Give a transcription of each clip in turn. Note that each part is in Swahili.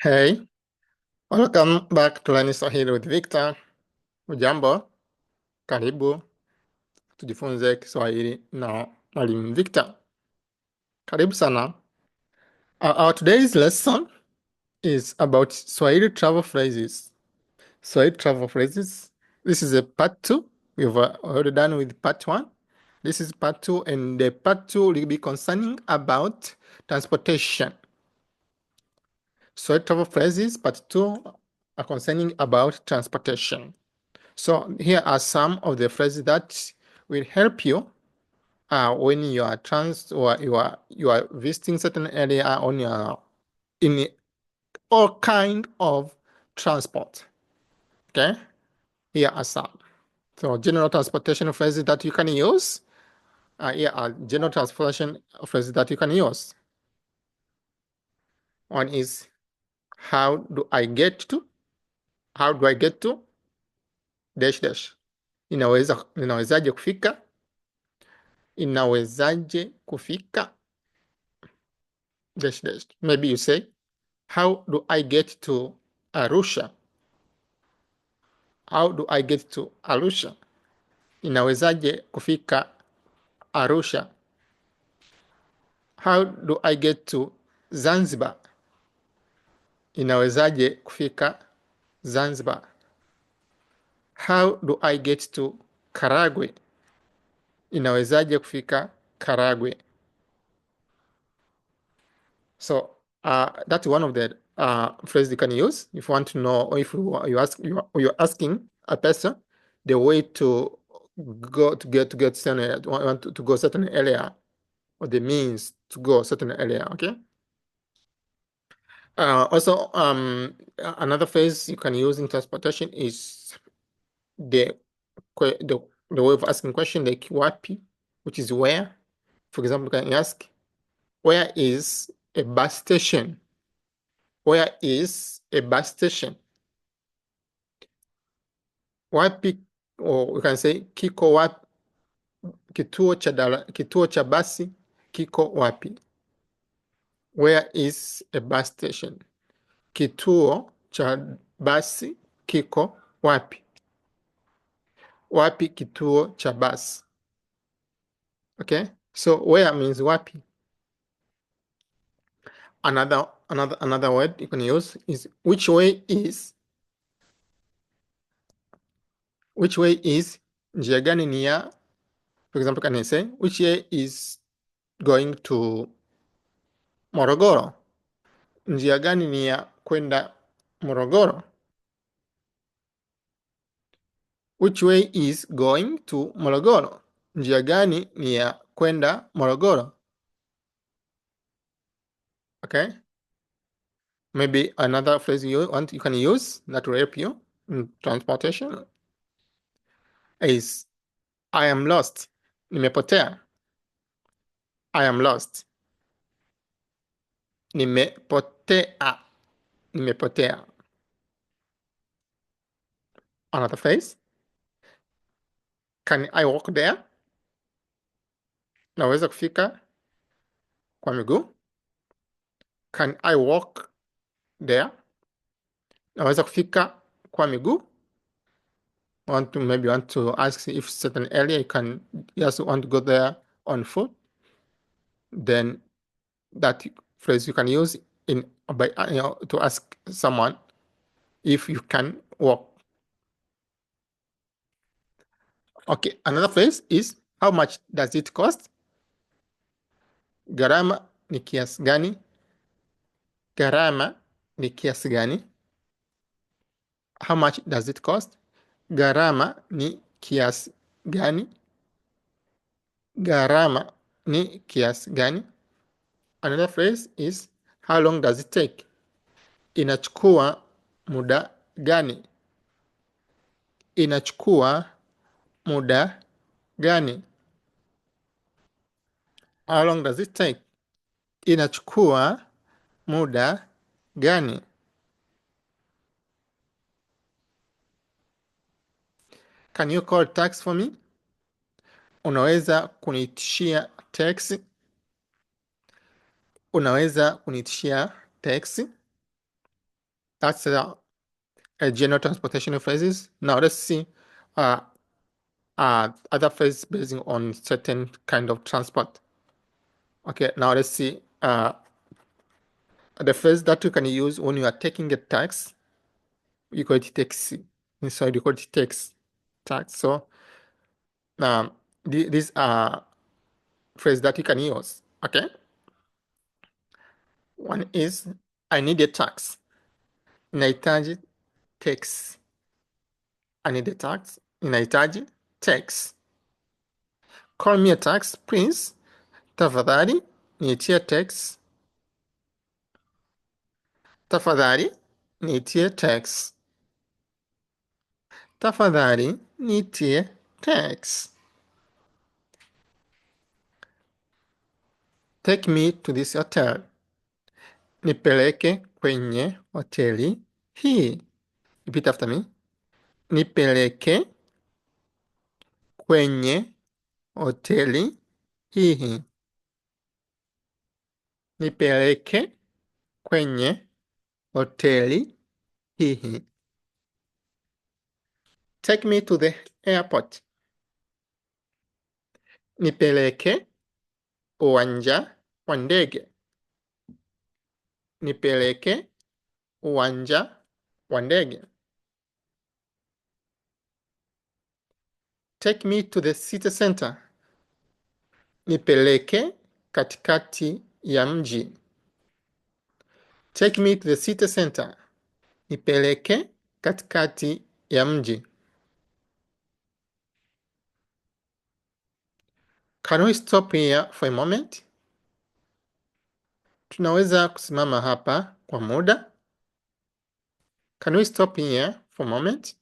Hey, welcome back to Learning Swahili with Victor. Ujambo, karibu tujifunze Kiswahili na Mwalimu Victor. Karibu sana. Our today's lesson is about Swahili travel phrases. Swahili travel phrases. This is a part 2. We've already done with part 1. This is part 2, and the part 2 will be concerning about transportation. Swahili travel phrases part 2 are concerning about transportation. So here are some of the phrases that will help you when you are you are visiting certain area on your in all kind of transport. Okay, here are some. So general transportation phrases that you can use. Here are general transportation phrases that you can use. One is how do I get to? How do I get to? Dash dash. Inawezaje kufika? Inawezaje kufika? Dash dash. Maybe you say, how do I get to Arusha? How do I get to Arusha? Inawezaje kufika Arusha? How do I get to Zanzibar? Inawezaje kufika Zanzibar? How do I get to Karagwe? Inawezaje kufika Karagwe? So that's one of the phrases you can use if you want to know, or if you're asking a person the way to go to get certain want to go certain area, or the means to go certain area. Okay. Also, another phrase you can use in transportation is the the way of asking question, like wapi, which is where. For example, you can ask, where is a bus station? Where is a bus station? Wapi, or we can say kiko wapi, kituo cha basi kiko wapi? Where is a bus station? Kituo cha basi kiko wapi? Wapi kituo cha basi? Okay, so where means wapi. Another word you can use is which way is. Which way is, njia gani ni ya. For example, can I say which way is going to Morogoro? Njia gani ni ya kwenda Morogoro? Which way is going to Morogoro? Njia gani ni ya kwenda Morogoro? Okay. Maybe another phrase you can use that will help you in transportation is I am lost. Nimepotea. I am lost. Nimepotea. Nimepotea. Another phrase. Can I walk there? Naweza kufika kwa miguu. Can I walk there? Naweza kufika kwa miguu. Maybe want to ask if certain area you can just want to go there on foot. Then that phrase you can use in by to ask someone if you can walk. Okay, another phrase is how much does it cost? Gharama ni kiasi gani? Gharama ni kiasi gani? How much does it cost? Gharama ni kiasi gani? Gharama ni kiasi gani? Another phrase is how long does it take? Inachukua muda gani? Inachukua muda gani? How long does it take? Inachukua muda gani? Can you call taxi for me? Unaweza kuniitishia taxi? Unaweza kuniitishia taxi? That's a general transportation phrases. Now let's see other phrases based on certain kind of transport. Okay, now let's see the phrase that you can use when you are taking a taxi. You call it taxi. Inside you call it tax. So these are phrases that you can use. Okay. One is I need a tax. Nahitaji tax. I need a tax. Nahitaji tax. Call me a tax, please. Tafadhali niitie tax. Tafadhali niitie tax. Tafadhali niitie tax. Take me to this hotel. Nipeleke kwenye hoteli hii. Repeat after me. Nipeleke kwenye hoteli hii. Nipeleke kwenye hoteli hii. Take me to the airport. Nipeleke uwanja wa ndege. Nipeleke uwanja wa ndege. Take me to the city center. Nipeleke katikati ya mji. Take me to the city center. Nipeleke katikati ya mji. Can we stop here for a moment? Tunaweza kusimama hapa kwa muda. Can we stop here for a moment?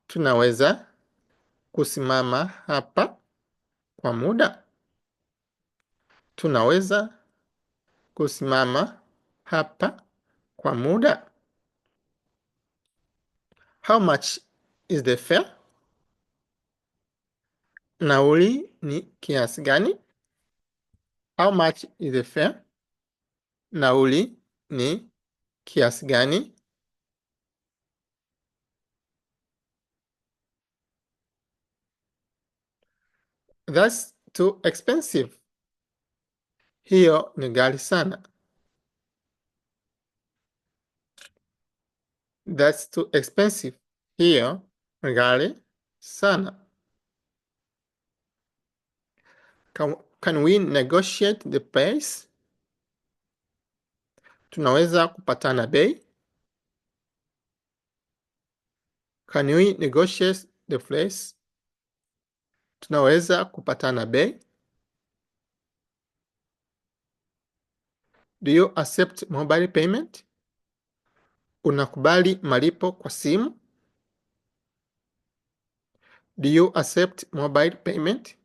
Tunaweza kusimama hapa kwa muda. Tunaweza kusimama hapa kwa muda. How much is the fare? Nauli ni kiasi gani? How much is the fare? Nauli ni kiasi gani? That's too expensive. Hiyo ni ghali sana. That's too expensive. Hiyo ni ghali sana. Can we negotiate the price? Tunaweza kupatana bei. Can we negotiate the price? Tunaweza kupatana bei. Do you accept mobile payment? Unakubali malipo kwa simu? Do you accept mobile payment?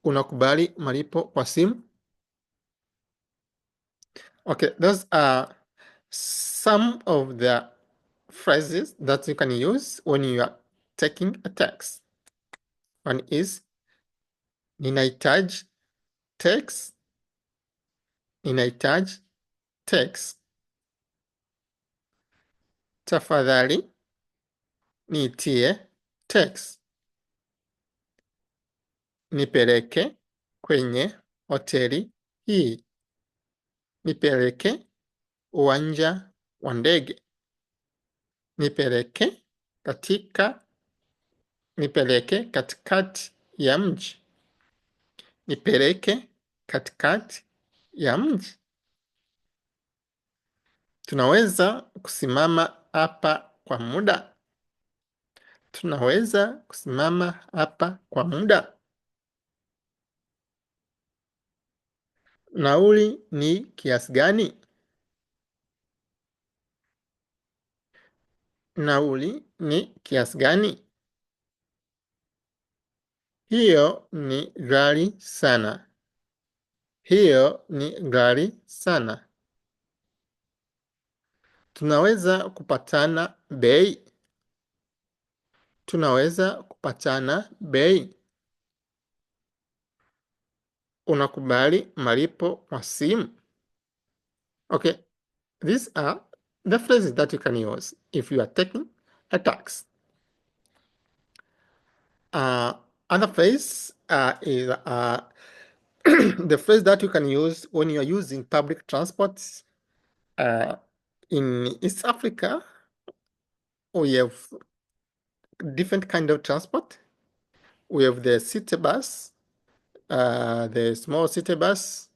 Unakubali malipo kwa simu? Okay, those are some of the phrases that you can use when you are taking a tax. One is ninahitaji tax. Ninahitaji tax. Tafadhali niitie tax. Nipeleke kwenye hoteli hii. Nipeleke uwanja wa ndege. Nipeleke katikati ya mji. Nipeleke katikati ya mji. Tunaweza kusimama hapa kwa muda. Tunaweza kusimama hapa kwa muda. Nauli ni kiasi gani? Nauli ni kiasi gani? Hiyo ni ghali sana. Hiyo ni ghali sana. Tunaweza kupatana bei. Tunaweza kupatana bei. Unakubali malipo kwa simu? Okay, these are the phrases that you can use if you are taking a tax. Other phrase is the phrase that you can use when you are using public transport. In East Africa, we have different kind of transport. We have the city bus, the small city bus.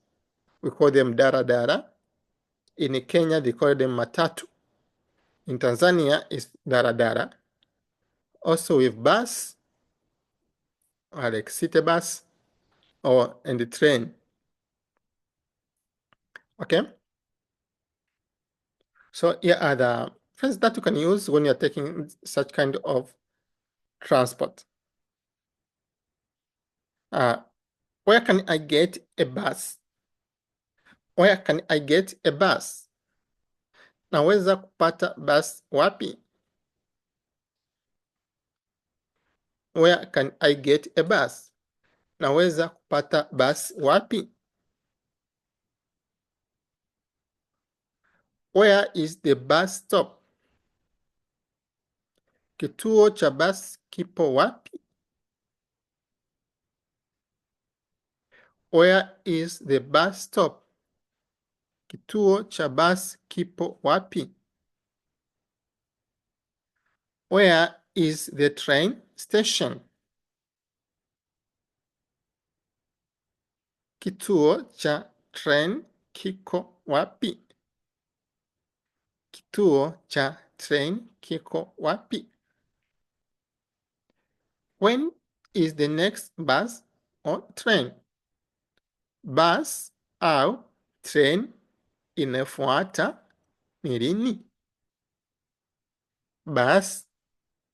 We call them dara dara. In Kenya, they call them matatu. In Tanzania, it's dara dara. Also, we have bus, like city bus, and the train. Okay. So here are the phrases that you can use when you're taking such kind of transport. Where can I get a bus? Where can I get a bus? Naweza kupata bus wapi? Where can I get a bus? Naweza kupata bus wapi? Where is the bus stop? Kituo cha bus kipo wapi? Where is the bus stop? Kituo cha bus kipo wapi? Where is the train station? Kituo cha train kiko wapi? Kituo cha train kiko wapi? When is the next bus or train? Bus au train inafuata ni lini? Bus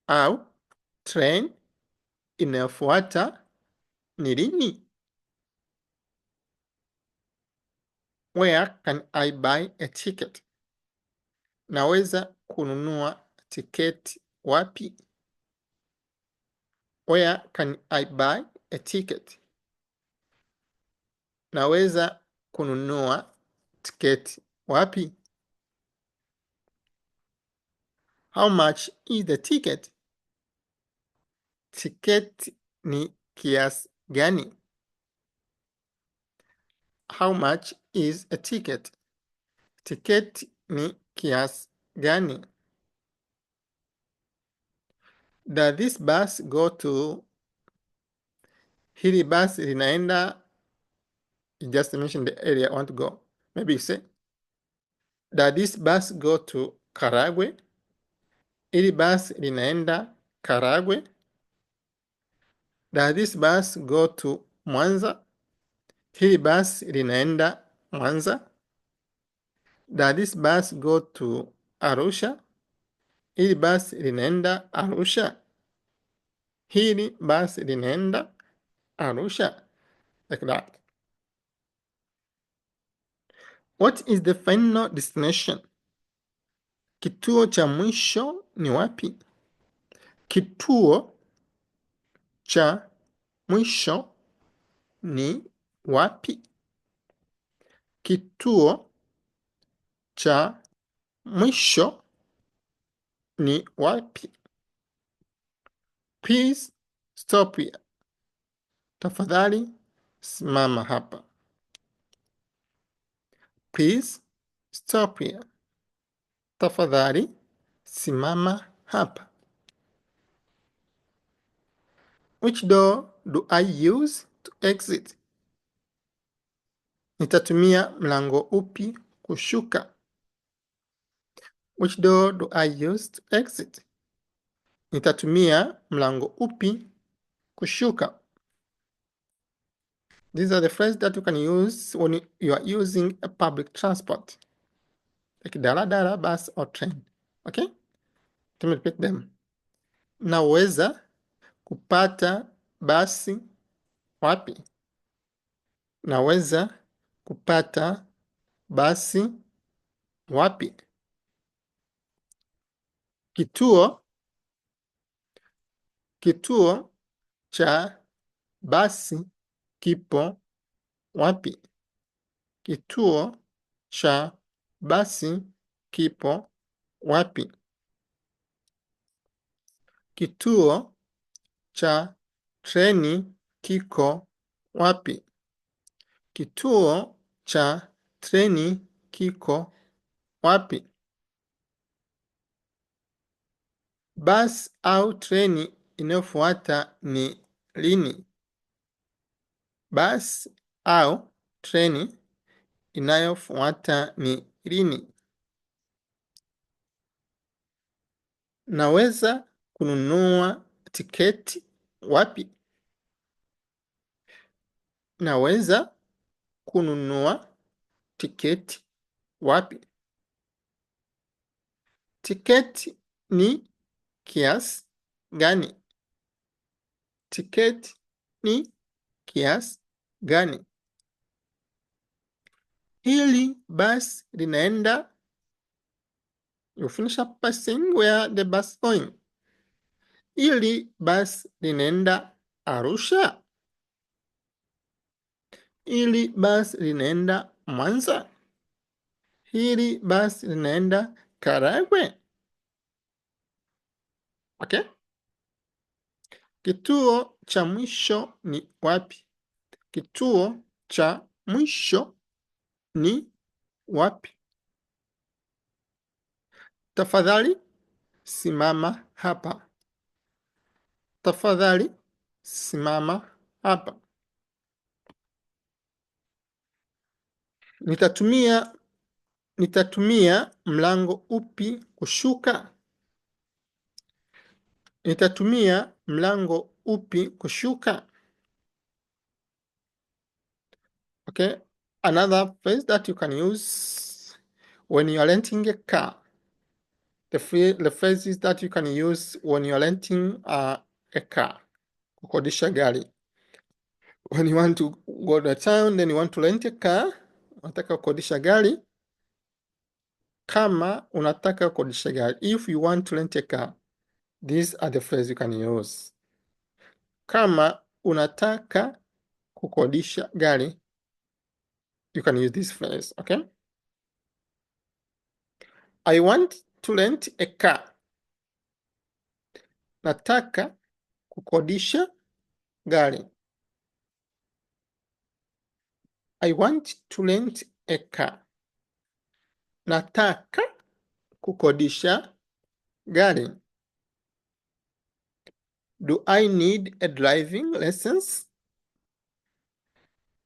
au train inafuata ni lini? Where can I buy a ticket? Naweza kununua tiketi wapi? Where can I buy a ticket? Naweza kununua tiketi wapi? How much is the ticket? Tiketi ni kiasi gani? How much is a ticket? Tiketi ni kiasi gani? Does this bus go to? Hili bus linaenda. You just mention the area I want to go. Maybe you say, does this bus go to Karagwe? Hili bus linaenda Karagwe. Does this bus go to Mwanza? Hili bus linaenda Mwanza. Does this bus go to Arusha? Hili bus linaenda Arusha. Hili bus linaenda Arusha. Like that. What is the final destination? Kituo cha mwisho ni wapi? Kituo cha mwisho ni wapi? Kituo cha mwisho ni wapi? Please stop here. Tafadhali simama hapa. Please stop here. Tafadhali simama hapa. Which door do I use to exit? Nitatumia mlango upi kushuka? Which door do I use to exit? Nitatumia mlango upi kushuka? These are the phrases that you can use when you are using a public transport, like daladala, bus, or train. Okay? Let me repeat them. Naweza kupata basi wapi? Naweza kupata basi wapi? Kituo cha basi kipo wapi? Kituo cha basi kipo wapi? Kituo cha treni kiko wapi? Kituo cha treni kiko wapi? Basi au treni inayofuata ni lini? Basi au treni inayofuata ni lini? Naweza kununua tiketi wapi? Naweza kununua tiketi wapi? Tiketi ni kiasi gani? Tiketi ni kiasi gani? Hili basi linaenda. You finish up by saying where the bus going. Hili basi linaenda Arusha. Hili basi linaenda Mwanza. Hili basi linaenda Karagwe. Okay? Kituo cha mwisho ni wapi? Kituo cha mwisho ni wapi? Tafadhali simama hapa. Tafadhali simama hapa. Nitatumia mlango upi kushuka? Nitatumia mlango upi kushuka? Okay. Another phrase that you can use when you are renting a car. The phrases that you can use when you are renting a car. Kukodisha gari. When you want to go to a town, then you want to rent a car. Unataka kukodisha gari. Kama unataka kukodisha gari. If you want to rent a car, these are the phrases you can use. Kama unataka kukodisha gari, you can use this phrase, okay? I want to rent a car. Nataka kukodisha gari. I want to rent a car. Nataka kukodisha gari. Do I need a driving license?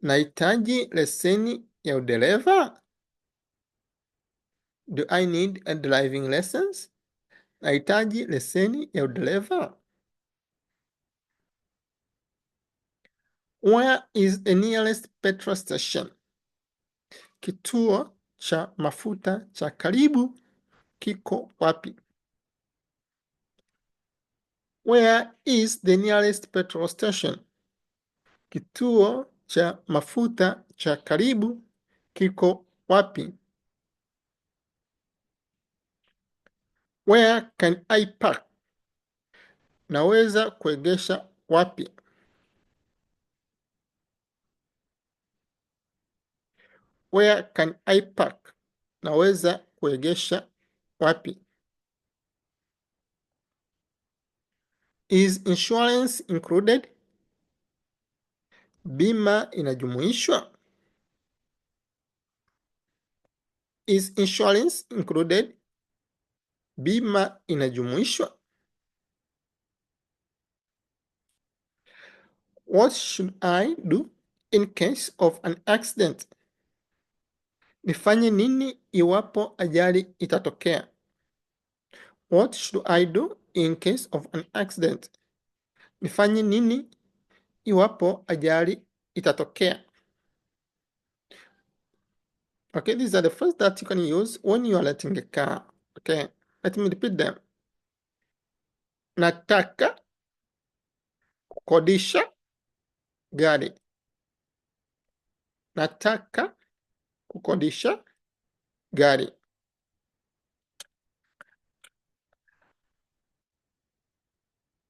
Nahitaji leseni ya udereva? Do I need a driving license? Nahitaji leseni ya udereva? Where is the nearest petrol station? Kituo cha mafuta cha karibu kiko wapi? Where is the nearest petrol station? Kituo cha mafuta cha karibu kiko wapi? Where can I park? Naweza kuegesha wapi? Where can I park? Naweza kuegesha wapi? Is insurance included? Bima inajumuishwa? Is insurance included? Bima inajumuishwa? What should I do in case of an accident? Nifanye nini iwapo ajali itatokea? What should I do in case of an accident? Nifanye nini iwapo ajali itatokea? Okay, these are the phrases that you can use when you are renting a car. Okay, let me repeat them. Nataka kukodisha gari. Nataka kukodisha gari.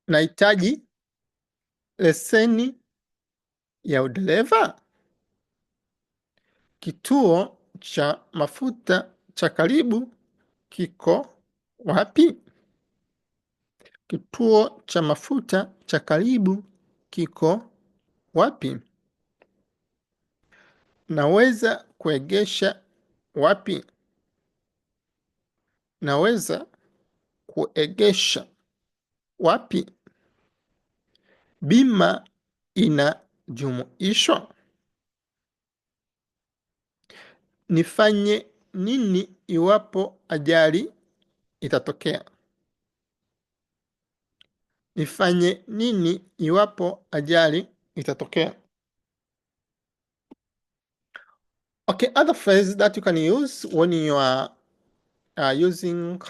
Nahitaji leseni ya udereva. Kituo cha mafuta cha karibu kiko wapi? Kituo cha mafuta cha karibu kiko wapi? Naweza kuegesha wapi? Naweza kuegesha wapi? Bima inajumuishwa? Nifanye nini iwapo ajali itatokea? Nifanye nini iwapo ajali itatokea? Okay, other phrases that you can use when you are using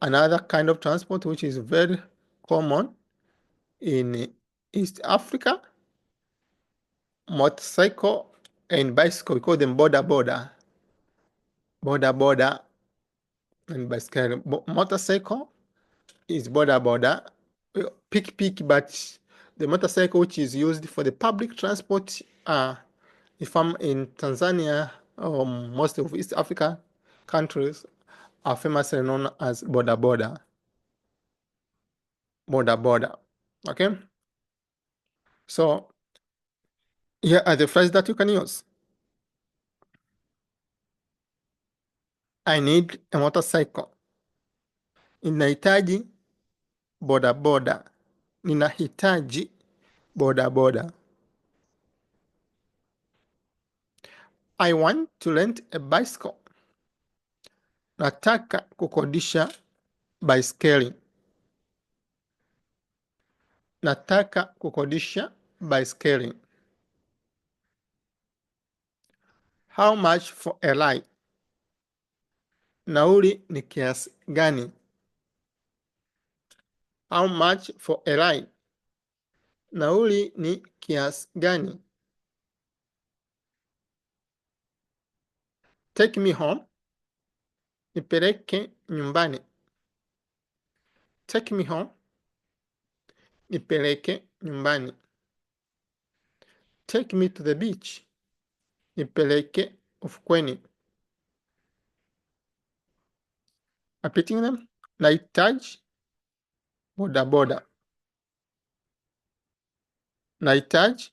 another kind of transport which is very common in East Africa, motorcycle and bicycle. We call them boda and bicycle. Motorcycle is boda, pick, but the motorcycle which is used for the public transport, if I'm in Tanzania, most of East Africa countries are famously known as boda. Okay, so here are the phrases that you can use. I need a motorcycle. Ninahitaji bodaboda. Ninahitaji bodaboda. I want to rent a bicycle. Nataka kukodisha baiskeli. Nataka kukodisha baiskeli. How much for a ride? Nauli ni kiasi gani? How much for a ride? Nauli ni kiasi gani? Take me home. Nipeleke nyumbani. Take me home. Nipeleke nyumbani. Take me to the beach. Nipeleke ufukweni. Repeating them. Nahitaji bodaboda. Nahitaji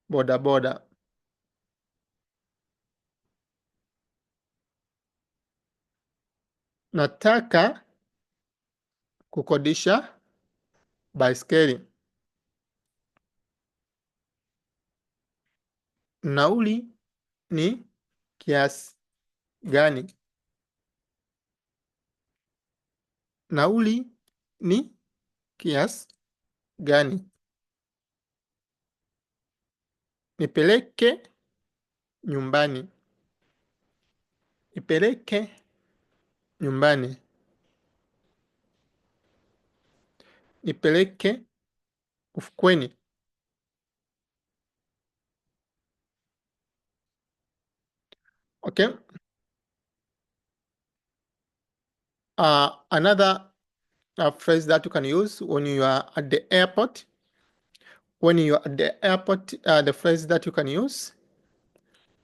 bodaboda. Nataka kukodisha baiskeli. Nauli ni kiasi gani? Nauli ni kiasi gani? Nipeleke nyumbani. Nipeleke nyumbani. Nipeleke ufukweni. Okay. Another phrase that you can use when you are at the airport. When you are at the airport, the phrase that you can use,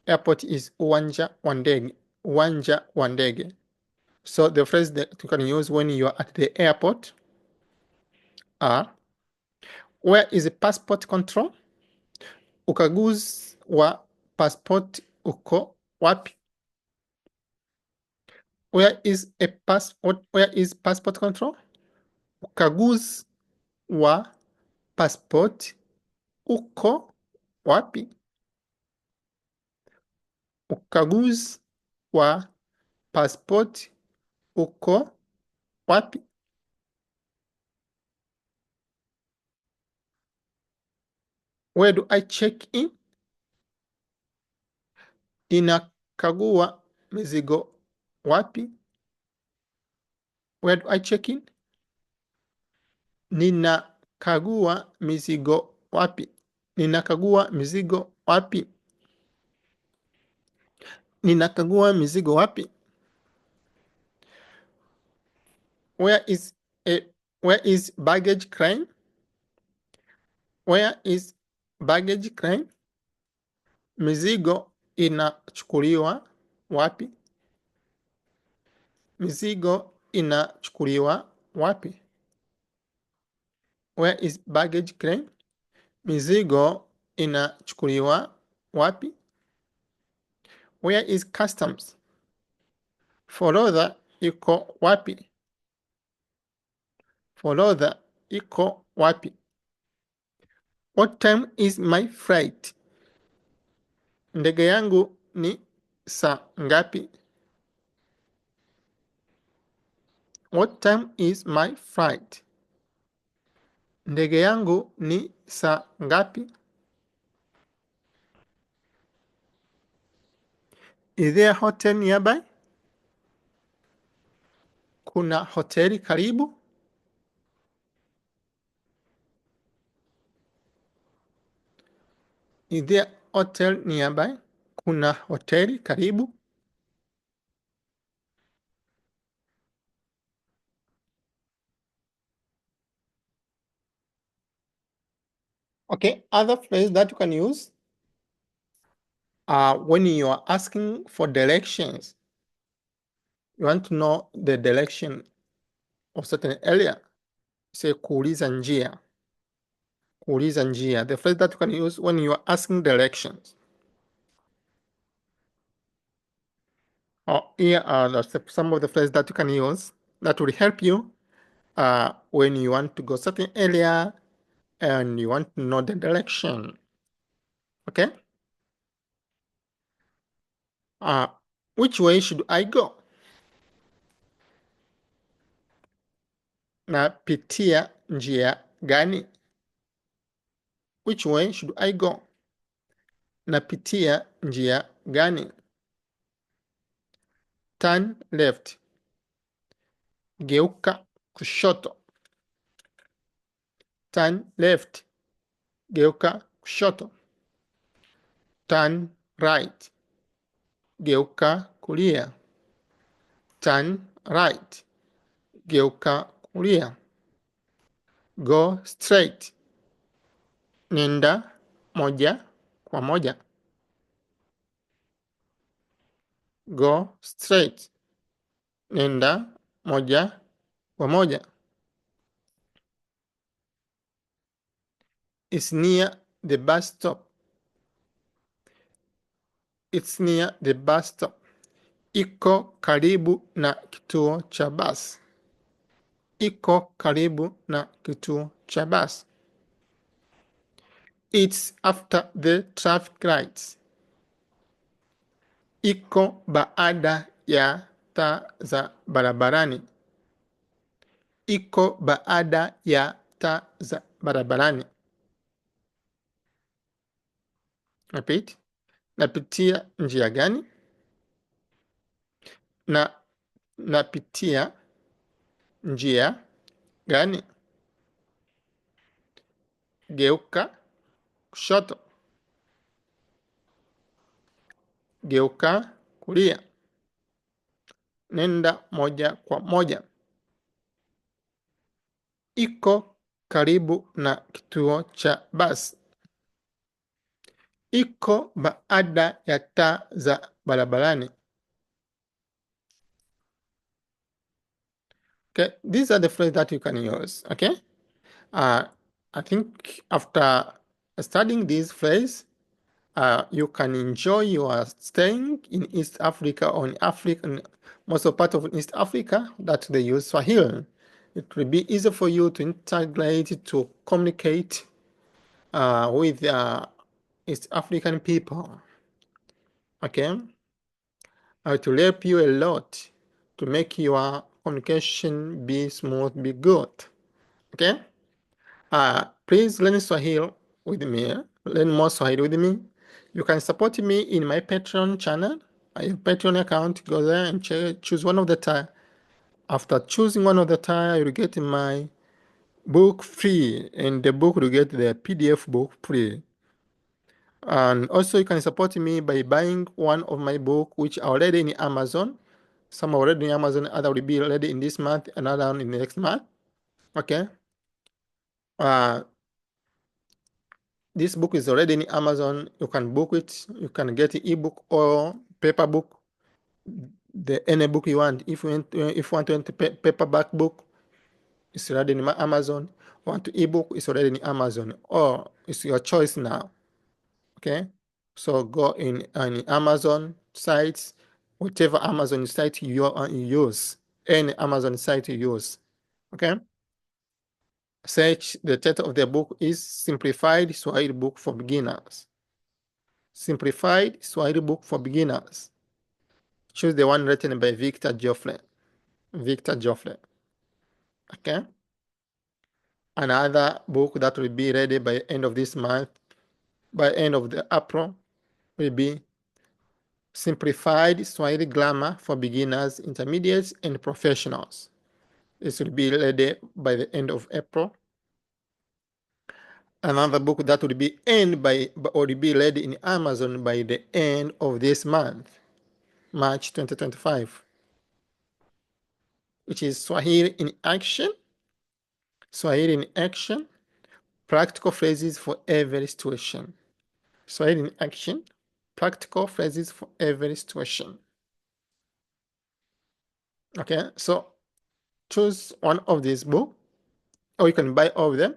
airport is uwanja wa ndege. Uwanja wa ndege. So the phrase that you can use when you are at the airport are, where is the passport control? Ukaguzi wa passport uko wapi? Where is passport control? Ukaguzi wa passport uko wapi? Ukaguzi wa passport uko wapi? Where do I check in? Ninakagua mizigo wapi? Where do I check in? Ninakagua mizigo wapi? Ninakagua mizigo wapi? Ninakagua mizigo wapi? Where is baggage claim? Where is baggage claim? Mizigo inachukuliwa wapi? Mizigo inachukuliwa wapi? Where is baggage claim? Mizigo inachukuliwa wapi? Where is customs? Forodha iko wapi? Forodha iko wapi? What time is my flight? Ndege yangu ni saa ngapi? What time is my flight? Ndege yangu ni saa ngapi? Is there a hotel nearby? Kuna hoteli karibu? Is there a hotel nearby? Kuna hoteli karibu? Okay, other phrase that you can use when you are asking for directions. You want to know the direction of certain area. Say kuuliza njia. Kuuliza njia. The phrase that you can use when you are asking directions. Here are some of the phrases that you can use that will help you when you want to go certain area and you want to know the direction. Okay? Which way should I go? Napitia njia gani? Which way should I go? Napitia njia gani? Turn left. Geuka kushoto. Turn left. Geuka kushoto. Turn right. Geuka kulia. Turn right. Geuka kulia. Go straight. Nenda moja kwa moja. Go straight. Nenda moja kwa moja. It's near the bus stop. It's near the bus stop. Iko karibu na kituo cha basi. Iko karibu na kituo cha basi. It's after the traffic lights. Iko baada ya taa za barabarani. Iko baada ya taa za barabarani. Repeat. Napitia njia gani? Napitia njia gani? Geuka kushoto. Geuka kulia. Nenda moja kwa moja. Iko karibu na kituo cha basi. Iko baada ya taa za barabarani. Okay, these are the phrases that you can use. Okay, I think after studying these phrases, you can enjoy your staying in East Africa or in Africa, most of part of East Africa that they use Swahili. It will be easy for you to integrate, to communicate with East African people. Okay, it will help you a lot to make your communication be smooth, be good. Okay, please learn Swahili with me. Learn more Swahili with me. You can support me in my Patreon channel. I have Patreon account. Go there and choose one of the tier. After choosing one of the tier, you'll get my book free, and the book will get the PDF book free. And also you can support me by buying one of my book, which are already in Amazon. Some are already in Amazon, other will be already in this month, another one in the next month. Okay. This book is already in Amazon. You can book it. You can get the ebook or paper book. any book you want. If you want to enter paperback book, it's already in Amazon. Want to ebook, it's already in Amazon. Or it's your choice now. Okay, so go in Amazon sites, whatever Amazon site you use, any Amazon site you use. Okay, search. The title of the book is Simplified Swahili Book for Beginners. Simplified Swahili Book for Beginners. Choose the one written by Victor Joffre. Victor Joffre. Okay. Another book that will be ready by end of this month, by end of the April, will be Simplified Swahili Grammar for Beginners, Intermediates, and Professionals. This will be ready by the end of April. Another book that will be ready in Amazon by the end of this month, March 2025, which is Swahili in Action. Swahili in Action, practical phrases for every situation. Swahili in Action, practical phrases for every situation. Okay, so choose one of these books, or you can buy all of them.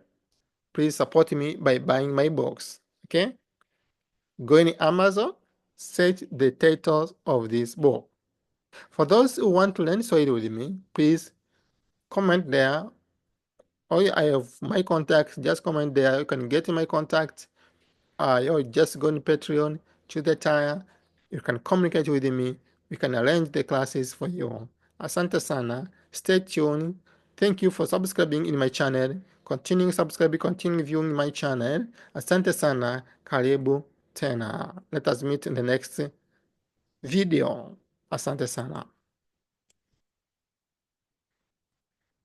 Please support me by buying my books. Okay, go in Amazon, search the titles of this book. For those who want to learn Swahili with me, please comment there. Or I have my contact, just comment there. You can get my contact. You just go on Patreon, choose the tier. You can communicate with me. We can arrange the classes for you. Asante sana. Stay tuned. Thank you for subscribing in my channel. Continue subscribing, continue viewing my channel. Asante sana. Karibu tena. Let us meet in the next video. Asante sana.